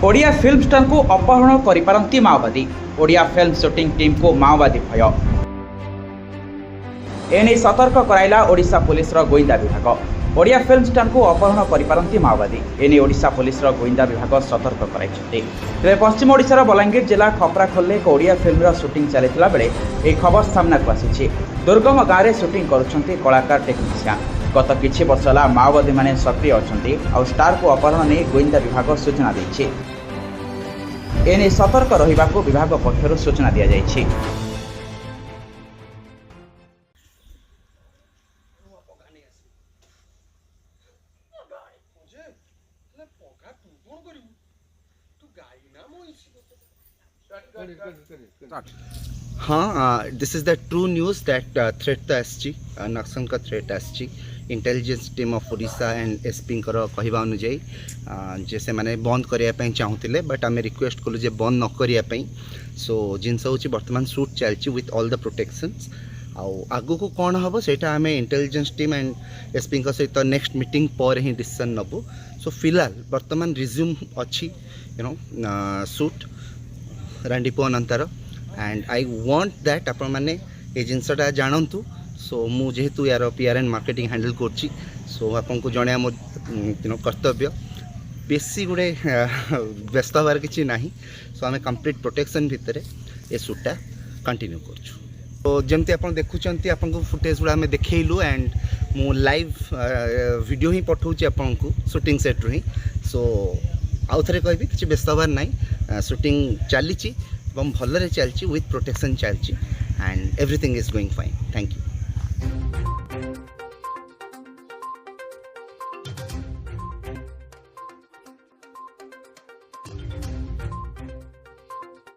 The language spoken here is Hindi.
ओडिया फिल्म स्टार को अपहरण करिपारंती माओवादी। ओडिया फिल्म शूटिंग टीम को माओवादी भय। एने सतर्क कराइला ओडिशा पुलिस गोइंदा विभाग। ओडिया फिल्म स्टार को अपहरण करिपारंती माओवादी। एने ओडिशा पुलिस गोइंदा विभाग सतर्क कराइछथि। तेरे पश्चिम ओडिशार बलांगीर जिला खपराखोल्ले एक ओडिया फिल्म शूटिंग चलता बेले एक खबर सामना को आसी। दुर्गम गाँव में शूटिंग करुछन्ति कलाकार टेक्निशियन। गत किछि वर्ष होला माओवादी माने सक्रिय अछन्ति और स्टार को अपहरण नहीं गोइंदा विभाग सूचना देछि। एने सतर्क रहिबाकू विभाग पक्षरु सूचना दिया जाइछि। हाँ, this is the true news that threat तो आसची नक्सल का थ्रेट आसची। Intelligence team of Odisha and SP कहवा अनुजाई जे मैंने बंद करने चाहूले बट आम रिक्वेस्ट कलु जे बंद न करने। सो जिनस हूँ बर्तमान शूट चलती विथ ऑल द प्रोटेक्शंस। आगु को कौन हम सेटा आम इंटेलिजेंस टीम एंड एसपी सहित नेक्स्ट मीटिंग पर ही डिसीजन नबू। सो फिलहाल बर्तमान रिज्यूम अच्छी शूट रांडीपो अनंतार एंड आई वांट दैट आपण मैंने ये जिनसटा जानतु। सो मुझेतु यार पीआर एंड मार्केटिंग हैंडल करछि। सो आपन को जणे मोर कर्तव्य बेसी गुड़े व्यस्त हबार किसी ना। सो आम कंप्लीट प्रोटेक्शन भितर ये शूटा कंटिन्यू करछु। तो जमती आप देखुंत आपको फुटेज गुड़ा आम देखलु एंड मु लाइव वीडियो ही पठाऊँगी आपन को शूटिंग सेट्रु ही। सो आउ थे कहबी कि व्यस्त हबार ना। शूटिंग चली भलरे चलची विथ प्रोटेक्शन चलची and everything is going fine. Thank you.